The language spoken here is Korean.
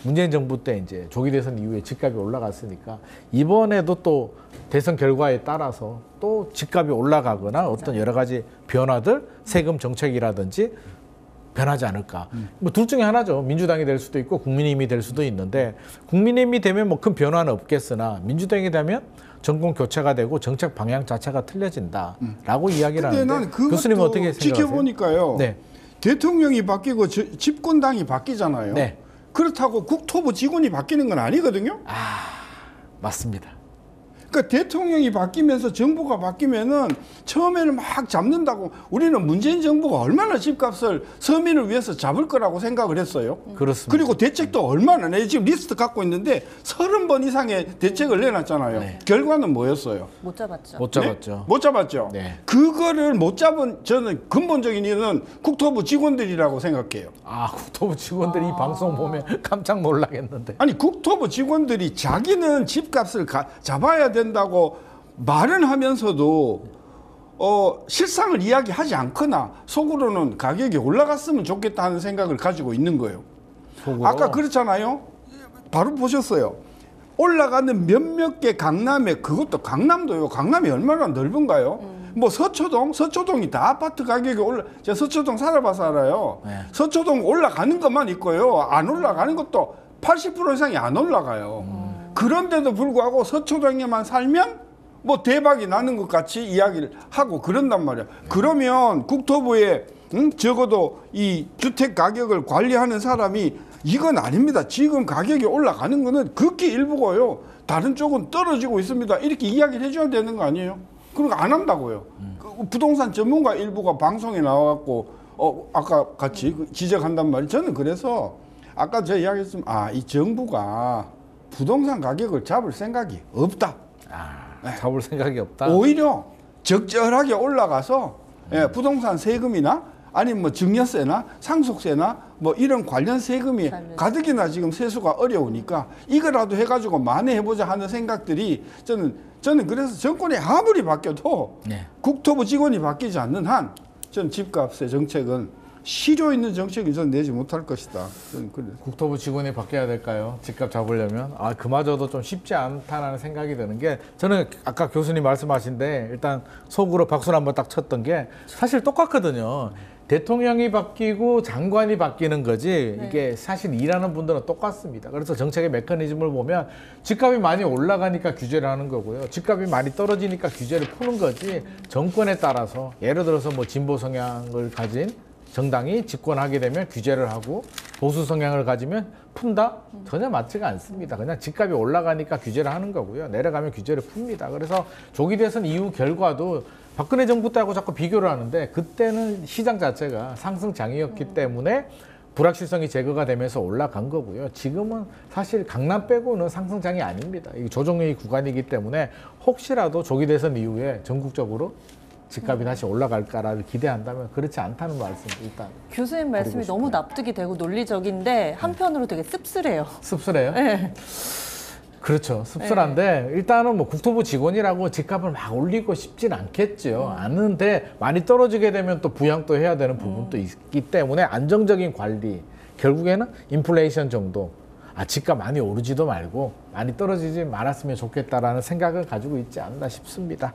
문재인 정부 때 이제 조기 대선 이후에 집값이 올라갔으니까 이번에도 또 대선 결과에 따라서 또 집값이 올라가거나 어떤 여러 가지 변화들, 세금 정책이라든지 변하지 않을까. 뭐 둘 중에 하나죠. 민주당이 될 수도 있고 국민의힘이 될 수도 있는데 국민의힘이 되면 뭐 큰 변화는 없겠으나 민주당이 되면 정권 교체가 되고 정책 방향 자체가 틀려진다라고 이야기를 하는데 교수님은 어떻게 생각하세요? 지켜보니까요. 네. 대통령이 바뀌고 집권당이 바뀌잖아요. 네. 그렇다고 국토부 직원이 바뀌는 건 아니거든요. 맞습니다. 그러니까 대통령이 바뀌면서 정부가 바뀌면은 처음에는 막 잡는다고 우리는 문재인 정부가 얼마나 집값을 서민을 위해서 잡을 거라고 생각을 했어요. 그렇습니다. 그리고 대책도 얼마나 내 지금 리스트 갖고 있는데 30번 이상의 대책을 내놨잖아요. 네. 결과는 뭐였어요? 못 잡았죠. 못 잡았죠. 네? 못 잡았죠. 네. 그거를 못 잡은 저는 근본적인 이유는 국토부 직원들이라고 생각해요. 국토부 직원들이 이 방송 보면 깜짝 놀라겠는데. 아니 국토부 직원들이 자기는 집값을 잡아야 된다고 말은 하면서도 실상을 이야기하지 않거나 속으로는 가격이 올라갔으면 좋겠다 하는 생각을 가지고 있는 거예요. 속으로? 아까 그렇잖아요. 바로 보셨어요. 올라가는 몇몇 개 강남에 그것도 강남도요. 강남이 얼마나 넓은가요? 뭐 서초동이 다 아파트 가격이 제가 서초동 살아봐서 알아요. 네. 서초동 올라가는 것만 있고요. 안 올라가는 것도 80% 이상이 안 올라가요. 그런데도 불구하고 서초동에만 살면 뭐 대박이 나는 것 같이 이야기를 하고 그런단 말이야. 그러면 국토부에 적어도 이 주택 가격을 관리하는 사람이 이건 아닙니다. 지금 가격이 올라가는 거는 극히 일부고요. 다른 쪽은 떨어지고 있습니다. 이렇게 이야기를 해줘야 되는 거 아니에요? 그러니까 안 한다고요. 그 부동산 전문가 일부가 방송에 나와갖고 아까 같이 지적한단 말이에요. 저는 그래서 아까 제가 이야기했지만 이 정부가 부동산 가격을 잡을 생각이 없다. 잡을 생각이 없다. 오히려 적절하게 올라가서 부동산 세금이나 아니면 뭐 증여세나 상속세나 뭐 이런 관련 세금이 가뜩이나 지금 세수가 어려우니까 이거라도 해가지고 만회해보자 하는 생각들이 저는 그래서 정권이 아무리 바뀌어도 국토부 직원이 바뀌지 않는 한 저는 집값의 정책은 실효 있는 정책이 저는 내지 못할 것이다. 저는 그래. 국토부 직원이 바뀌어야 될까요? 집값 잡으려면? 그마저도 좀 쉽지 않다라는 생각이 드는 게 저는 아까 교수님 말씀하신데 일단 속으로 박수를 한번 딱 쳤던 게 사실 똑같거든요. 대통령이 바뀌고 장관이 바뀌는 거지 이게 사실 일하는 분들은 똑같습니다. 그래서 정책의 메커니즘을 보면 집값이 많이 올라가니까 규제를 하는 거고요. 집값이 많이 떨어지니까 규제를 푸는 거지 정권에 따라서 예를 들어서 뭐 진보 성향을 가진 정당이 집권하게 되면 규제를 하고 보수 성향을 가지면 푼다? 전혀 맞지가 않습니다. 그냥 집값이 올라가니까 규제를 하는 거고요. 내려가면 규제를 풉니다. 그래서 조기 대선 이후 결과도 박근혜 정부 때하고 자꾸 비교를 하는데 그때는 시장 자체가 상승장이었기 때문에 불확실성이 제거가 되면서 올라간 거고요. 지금은 사실 강남 빼고는 상승장이 아닙니다. 이 조정의 구간이기 때문에 혹시라도 조기 대선 이후에 전국적으로 집값이 다시 올라갈까를 기대한다면 그렇지 않다는 말씀 일단. 교수님 말씀이 너무 납득이 되고 논리적인데 한편으로 되게 씁쓸해요. 씁쓸해요? 네. 그렇죠. 씁쓸한데 일단은 뭐 국토부 직원이라고 집값을 막 올리고 싶진 않겠죠. 않는데 많이 떨어지게 되면 또 부양도 해야 되는 부분도 있기 때문에 안정적인 관리, 결국에는 인플레이션 정도. 집값 많이 오르지도 말고 많이 떨어지지 말았으면 좋겠다라는 생각을 가지고 있지 않나 싶습니다.